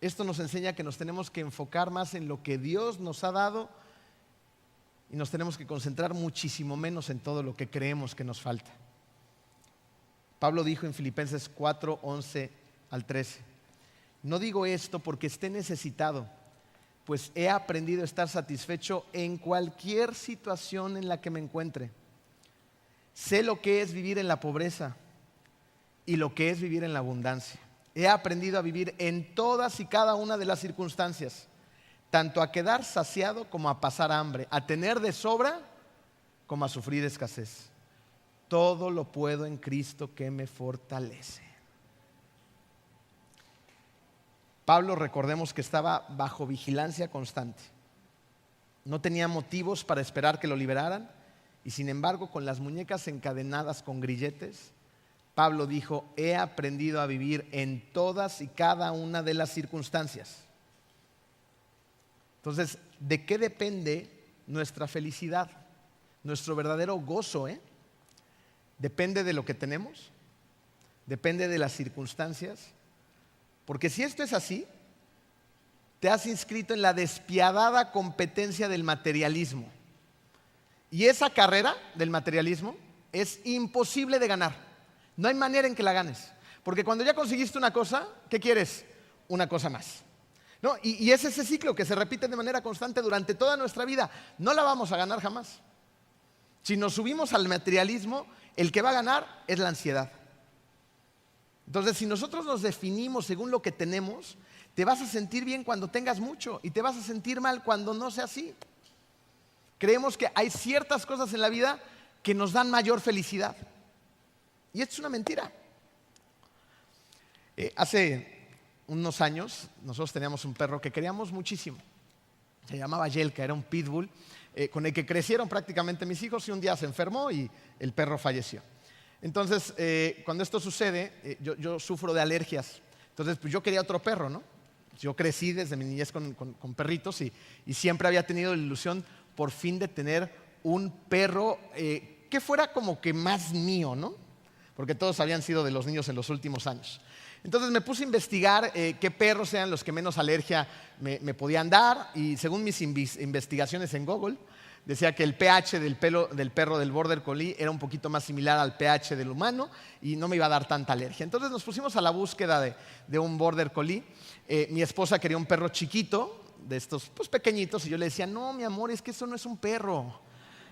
Esto nos enseña que nos tenemos que enfocar más en lo que Dios nos ha dado y nos tenemos que concentrar muchísimo menos en todo lo que creemos que nos falta. Pablo dijo en Filipenses 4, 11 al 13: no digo esto porque esté necesitado, pues he aprendido a estar satisfecho en cualquier situación en la que me encuentre. Sé lo que es vivir en la pobreza y lo que es vivir en la abundancia. He aprendido a vivir en todas y cada una de las circunstancias, tanto a quedar saciado como a pasar hambre, a tener de sobra como a sufrir escasez. Todo lo puedo en Cristo que me fortalece. Pablo, recordemos que estaba bajo vigilancia constante. No tenía motivos para esperar que lo liberaran y sin embargo, con las muñecas encadenadas con grilletes, Pablo dijo: he aprendido a vivir en todas y cada una de las circunstancias. Entonces, ¿de qué depende nuestra felicidad? Nuestro verdadero gozo, ¿depende de lo que tenemos? ¿Depende de las circunstancias? Porque si esto es así, te has inscrito en la despiadada competencia del materialismo. Y esa carrera del materialismo es imposible de ganar. No hay manera en que la ganes. Porque cuando ya conseguiste una cosa, ¿qué quieres? Una cosa más. ¿No? Y es ese ciclo que se repite de manera constante durante toda nuestra vida. No la vamos a ganar jamás. Si nos subimos al materialismo, el que va a ganar es la ansiedad. Entonces, si nosotros nos definimos según lo que tenemos, Te vas a sentir bien cuando tengas mucho y te vas a sentir mal cuando no sea así. Creemos que hay ciertas cosas en la vida que nos dan mayor felicidad. Y esto es una mentira. Hace unos años nosotros teníamos un perro que queríamos muchísimo. Se llamaba Yelka, era un pitbull con el que crecieron prácticamente mis hijos y un día se enfermó y el perro falleció. Entonces, cuando esto sucede, yo sufro de alergias. Entonces, pues yo quería otro perro, ¿no? Yo crecí desde mi niñez con perritos y siempre había tenido la ilusión por fin de tener un perro que fuera como que más mío, ¿no? Porque todos habían sido de los niños en los últimos años. Entonces me puse a investigar qué perros eran los que menos alergia me podían dar y según mis investigaciones en Google decía que el pH del perro del Border Collie era un poquito más similar al pH del humano y no me iba a dar tanta alergia. Entonces nos pusimos a la búsqueda de un Border Collie. Mi esposa quería un perro chiquito, de estos pues, pequeñitos, y yo le decía, no, mi amor, es que eso no es un perro.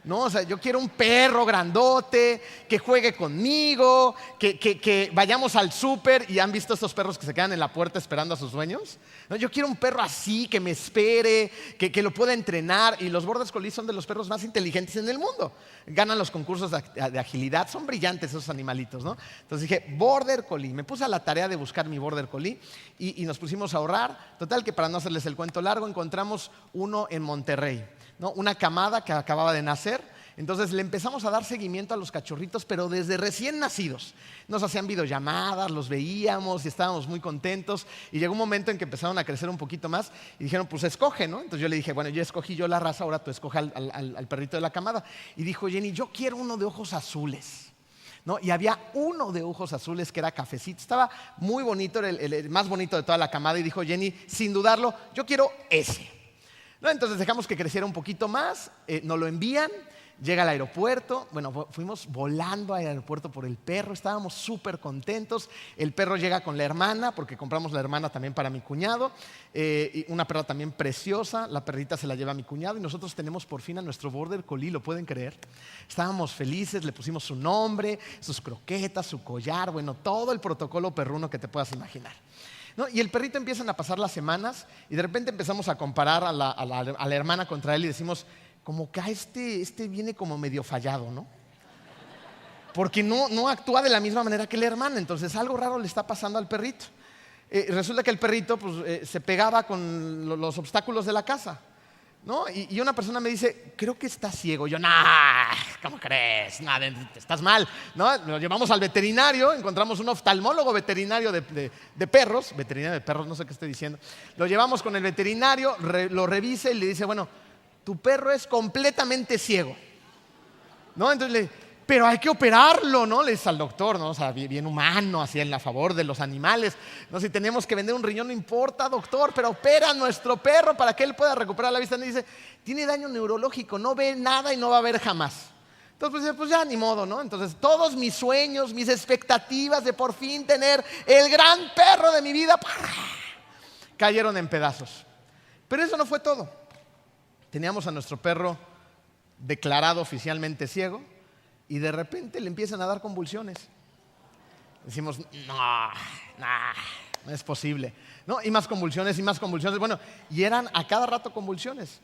No, o sea, yo quiero un perro grandote, que juegue conmigo, que vayamos al súper y han visto estos perros que se quedan en la puerta esperando a sus dueños. No, yo quiero un perro así, que me espere, que lo pueda entrenar. Y los Border Collie son de los perros más inteligentes en el mundo. Ganan los concursos de agilidad, son brillantes esos animalitos, ¿no? Entonces dije, Border Collie. Me puse a la tarea de buscar mi Border Collie y nos pusimos a ahorrar. Total que para no hacerles el cuento largo, encontramos uno en Monterrey, ¿no? Una camada que acababa de nacer. Entonces le empezamos a dar seguimiento a los cachorritos, pero desde recién nacidos. Nos hacían videollamadas, los veíamos y estábamos muy contentos. Y llegó un momento en que empezaron a crecer un poquito más y dijeron, pues escoge, ¿no? Entonces yo le dije, bueno, yo escogí la raza, ahora tú escoge al perrito de la camada. Y dijo Jenny, yo quiero uno de ojos azules, ¿no? Y había uno de ojos azules que era cafecito, estaba muy bonito, era el más bonito de toda la camada. Y dijo Jenny, sin dudarlo, yo quiero ese, ¿no? Entonces dejamos que creciera un poquito más, nos lo envían. Llega al aeropuerto, bueno, fuimos volando al aeropuerto por el perro, estábamos súper contentos. El perro llega con la hermana, porque compramos la hermana también para mi cuñado, y una perra también preciosa, la perrita se la lleva a mi cuñado y nosotros tenemos por fin a nuestro Border Collie, ¿lo pueden creer? Estábamos felices, le pusimos su nombre, sus croquetas, su collar, bueno, todo el protocolo perruno que te puedas imaginar, ¿no? Y el perrito empiezan a pasar las semanas y de repente empezamos a comparar a la hermana contra él y decimos, como que este viene como medio fallado, ¿no? Porque no actúa de la misma manera que la hermana, entonces algo raro le está pasando al perrito. Resulta que el perrito pues, se pegaba con los obstáculos de la casa, ¿no? Y una persona me dice, creo que está ciego. Yo, nah, ¿cómo crees? Nah, estás mal, ¿no? Lo llevamos al veterinario, encontramos un oftalmólogo veterinario de perros, no sé qué estoy diciendo. Lo llevamos con el veterinario, lo revisa y le dice, bueno, tu perro es completamente ciego, ¿no? Entonces pero hay que operarlo, ¿no? Le dice al doctor, ¿no? O sea, bien humano, así en la favor de los animales. No, si tenemos que vender un riñón, no importa, doctor, pero opera a nuestro perro para que él pueda recuperar la vista. Y dice, tiene daño neurológico, no ve nada y no va a ver jamás. Entonces, pues ya ni modo, ¿no? Entonces, todos mis sueños, mis expectativas de por fin tener el gran perro de mi vida, cayeron en pedazos. Pero eso no fue todo. Teníamos a nuestro perro declarado oficialmente ciego y de repente le empiezan a dar convulsiones. Decimos, no es posible, ¿no? Y más convulsiones y más convulsiones. Bueno, y eran a cada rato convulsiones.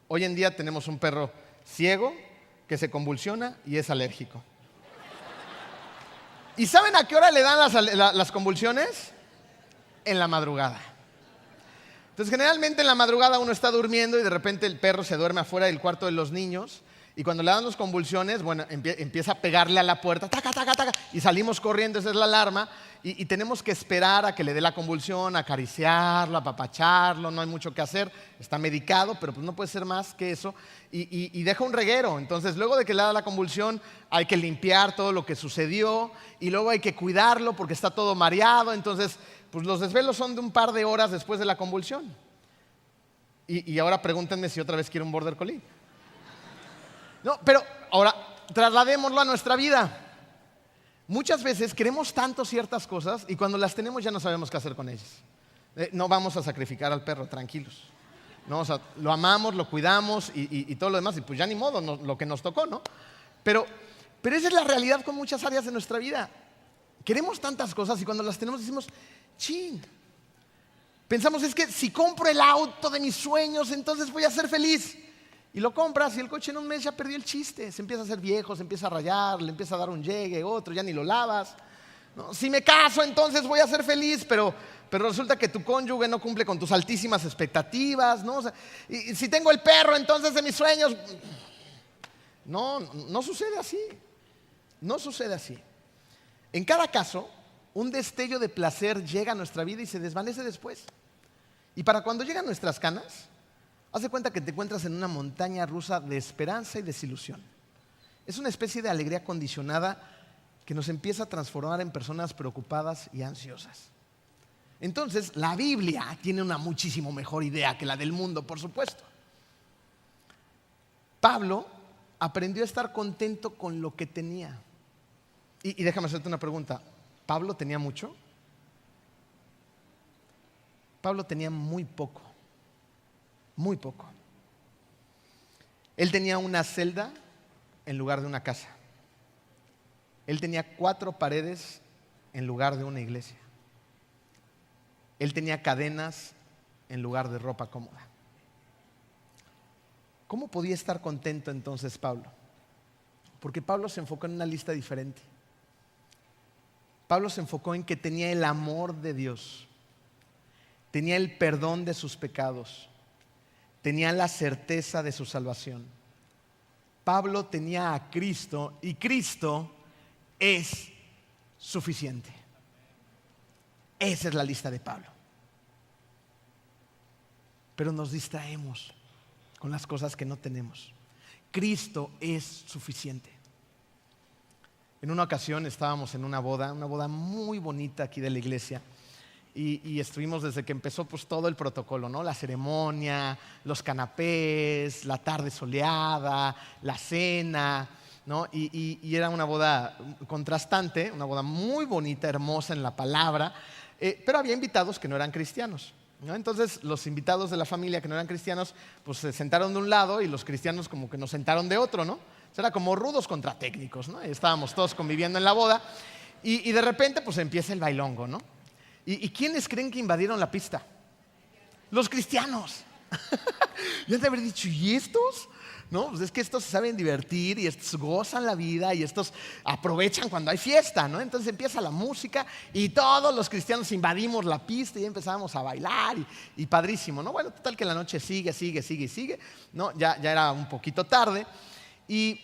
Hoy en día tenemos un perro ciego que se convulsiona y es alérgico. ¿Y saben a qué hora le dan las convulsiones? En la madrugada. Entonces, generalmente en la madrugada uno está durmiendo y de repente el perro se duerme afuera del cuarto de los niños y cuando le dan las convulsiones, bueno, empieza a pegarle a la puerta, taca, taca, taca, y salimos corriendo, esa es la alarma, y tenemos que esperar a que le dé la convulsión, acariciarlo, apapacharlo, no hay mucho que hacer, está medicado, pero pues no puede ser más que eso, y deja un reguero. Entonces, luego de que le da la convulsión, hay que limpiar todo lo que sucedió, y luego hay que cuidarlo porque está todo mareado, entonces pues los desvelos son de un par de horas después de la convulsión. Y ahora pregúntenme si otra vez quiero un Border Collie. No, pero ahora trasladémoslo a nuestra vida. Muchas veces queremos tanto ciertas cosas y cuando las tenemos ya no sabemos qué hacer con ellas. No vamos a sacrificar al perro, tranquilos. No, o sea, lo amamos, lo cuidamos y todo lo demás, y pues ya ni modo, lo que nos tocó, ¿no? Pero esa es la realidad con muchas áreas de nuestra vida. Queremos tantas cosas y cuando las tenemos decimos, chin, Pensamos, es que si compro el auto de mis sueños, entonces voy a ser feliz. Y lo compras y el coche en un mes ya perdió el chiste. Se empieza a hacer viejo, se empieza a rayar, le empieza a dar un llegue, otro, ya ni lo lavas. ¿No? Si me caso, entonces voy a ser feliz, pero resulta que tu cónyuge no cumple con tus altísimas expectativas, ¿no? O sea, y si tengo el perro, entonces de mis sueños. No sucede así. No sucede así. En cada caso, un destello de placer llega a nuestra vida y se desvanece después. Y para cuando llegan nuestras canas, haz de cuenta que te encuentras en una montaña rusa de esperanza y desilusión. Es una especie de alegría condicionada que nos empieza a transformar en personas preocupadas y ansiosas. Entonces, la Biblia tiene una muchísimo mejor idea que la del mundo, por supuesto. Pablo aprendió a estar contento con lo que tenía. Y déjame hacerte una pregunta. ¿Pablo tenía mucho? Pablo tenía muy poco. Muy poco. Él tenía una celda en lugar de una casa. Él tenía 4 paredes en lugar de una iglesia. Él tenía cadenas en lugar de ropa cómoda. ¿Cómo podía estar contento entonces Pablo? Porque Pablo se enfocó en una lista diferente. Pablo se enfocó en que tenía el amor de Dios, tenía el perdón de sus pecados, tenía la certeza de su salvación. Pablo tenía a Cristo y Cristo es suficiente. Esa es la lista de Pablo. Pero nos distraemos con las cosas que no tenemos. Cristo es suficiente. En una ocasión estábamos en una boda muy bonita aquí de la iglesia. Y estuvimos desde que empezó pues todo el protocolo, ¿no? La ceremonia, los canapés, la tarde soleada, la cena, ¿no? Y era una boda contrastante, una boda muy bonita, hermosa en la palabra, pero había invitados que no eran cristianos, ¿no? Entonces los invitados de la familia que no eran cristianos pues se sentaron de un lado y los cristianos como que nos sentaron de otro, ¿no? O sea, era como rudos contra técnicos, ¿no? Y estábamos todos conviviendo en la boda y de repente pues empieza el bailongo, ¿no? ¿Y quiénes creen que invadieron la pista? Los cristianos. Yo han de haber dicho, ¿y estos? No, pues es que estos se saben divertir y estos gozan la vida y estos aprovechan cuando hay fiesta, ¿no? Entonces empieza la música y todos los cristianos invadimos la pista y empezamos a bailar y padrísimo, ¿no? Bueno, total que la noche sigue, ¿no? Ya era un poquito tarde y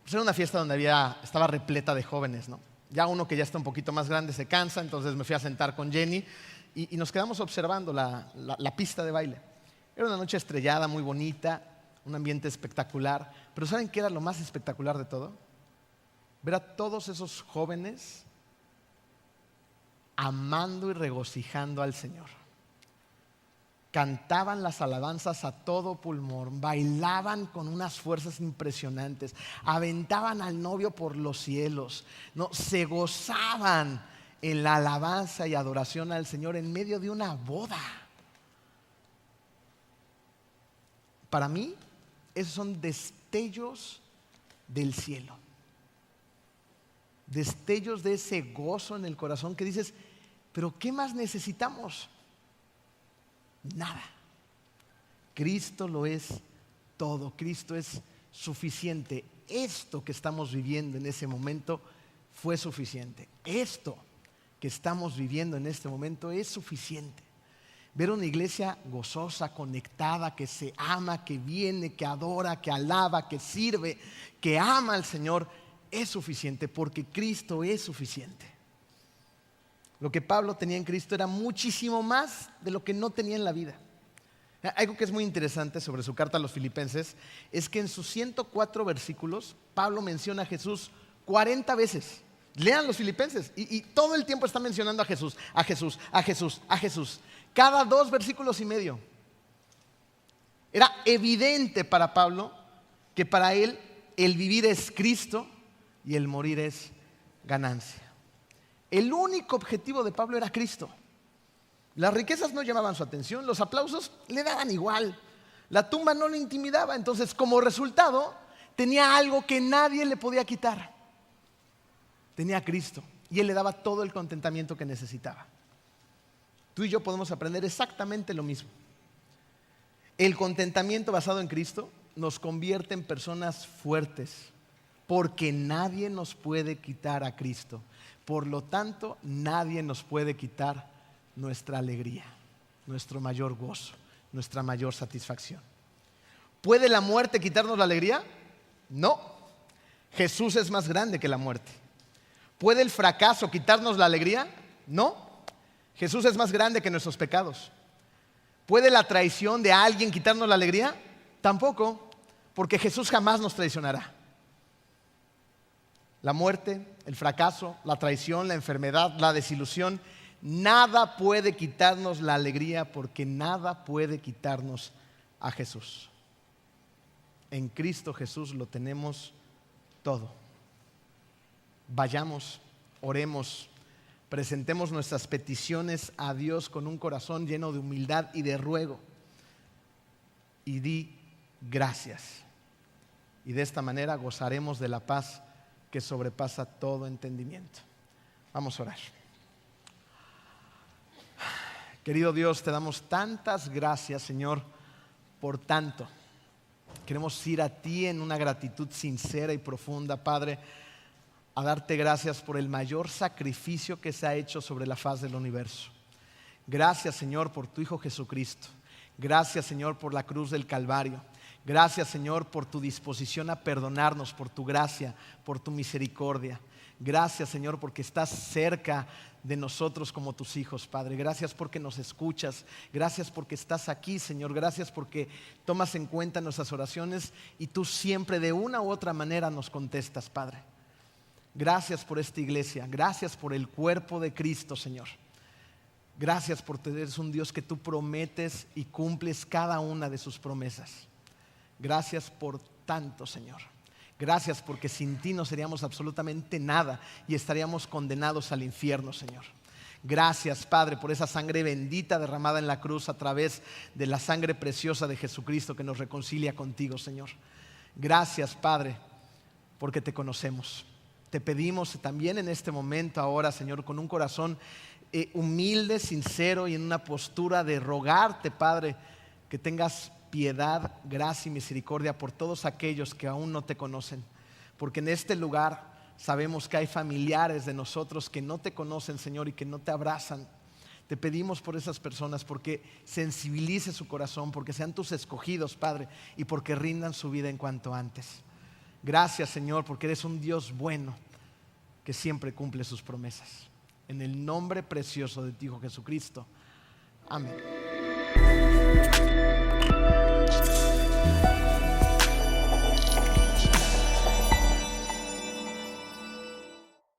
pues era una fiesta donde estaba repleta de jóvenes, ¿no? Ya uno que ya está un poquito más grande se cansa, entonces me fui a sentar con Jenny y nos quedamos observando la pista de baile. Era una noche estrellada, muy bonita, un ambiente espectacular. Pero ¿saben qué era lo más espectacular de todo? Ver a todos esos jóvenes amando y regocijando al Señor. Cantaban las alabanzas a todo pulmón, bailaban con unas fuerzas impresionantes, aventaban al novio por los cielos, ¿no? Se gozaban en la alabanza y adoración al Señor en medio de una boda. Para mí, esos son destellos del cielo, destellos de ese gozo en el corazón que dices, pero ¿qué más necesitamos? Nada. Cristo lo es todo. Cristo es suficiente. Esto que estamos viviendo en ese momento fue suficiente. Esto que estamos viviendo en este momento es suficiente. Ver una iglesia gozosa, conectada, que se ama, que viene, que adora, que alaba, que sirve, que ama al Señor, es suficiente porque Cristo es suficiente. Lo que Pablo tenía en Cristo era muchísimo más de lo que no tenía en la vida. Algo que es muy interesante sobre su carta a los Filipenses es que en sus 104 versículos Pablo menciona a Jesús 40 veces. Lean los Filipenses y todo el tiempo está mencionando a Jesús, a Jesús, a Jesús, a Jesús. Cada 2 versículos y medio. Era evidente para Pablo que para él el vivir es Cristo y el morir es ganancia. El único objetivo de Pablo era Cristo. Las riquezas no llamaban su atención, los aplausos le daban igual, la tumba no le intimidaba, entonces como resultado tenía algo que nadie le podía quitar. Tenía a Cristo y él le daba todo el contentamiento que necesitaba. Tú y yo podemos aprender exactamente lo mismo. El contentamiento basado en Cristo nos convierte en personas fuertes, porque nadie nos puede quitar a Cristo. Por lo tanto, nadie nos puede quitar nuestra alegría, nuestro mayor gozo, nuestra mayor satisfacción. ¿Puede la muerte quitarnos la alegría? No. Jesús es más grande que la muerte. ¿Puede el fracaso quitarnos la alegría? No. Jesús es más grande que nuestros pecados. ¿Puede la traición de alguien quitarnos la alegría? Tampoco, porque Jesús jamás nos traicionará. La muerte, el fracaso, la traición, la enfermedad, la desilusión, nada puede quitarnos la alegría, porque nada puede quitarnos a Jesús. En Cristo Jesús lo tenemos todo. Vayamos, oremos, presentemos nuestras peticiones a Dios con un corazón lleno de humildad y de ruego, y di gracias. Y de esta manera gozaremos de la paz que sobrepasa todo entendimiento. Vamos a orar. Querido Dios, te damos tantas gracias, Señor, por tanto. Queremos ir a ti en una gratitud sincera y profunda, Padre, a darte gracias por el mayor sacrificio que se ha hecho sobre la faz del universo. Gracias, Señor, por tu Hijo Jesucristo. Gracias, Señor, por la cruz del Calvario. Gracias, Señor, por tu disposición a perdonarnos, por tu gracia, por tu misericordia. Gracias, Señor, porque estás cerca de nosotros como tus hijos, Padre. Gracias porque nos escuchas. Gracias porque estás aquí, Señor. Gracias porque tomas en cuenta nuestras oraciones y tú siempre de una u otra manera nos contestas, Padre. Gracias por esta iglesia. Gracias por el cuerpo de Cristo, Señor. Gracias porque eres un Dios que tú prometes y cumples cada una de sus promesas. Gracias por tanto, Señor. Gracias porque sin ti no seríamos absolutamente nada y estaríamos condenados al infierno, Señor. Gracias, Padre, por esa sangre bendita derramada en la cruz a través de la sangre preciosa de Jesucristo que nos reconcilia contigo, Señor. Gracias, Padre, porque te conocemos. Te pedimos también en este momento ahora, Señor, con un corazón humilde, sincero y en una postura de rogarte, Padre, que tengas piedad, gracia y misericordia por todos aquellos que aún no te conocen. Porque en este lugar sabemos que hay familiares de nosotros que no te conocen, Señor, y que no te abrazan. Te pedimos por esas personas, porque sensibilice su corazón, porque sean tus escogidos, Padre, y porque rindan su vida en cuanto antes. Gracias, Señor, porque eres un Dios bueno que siempre cumple sus promesas. En el nombre precioso de tu Hijo Jesucristo. Amén.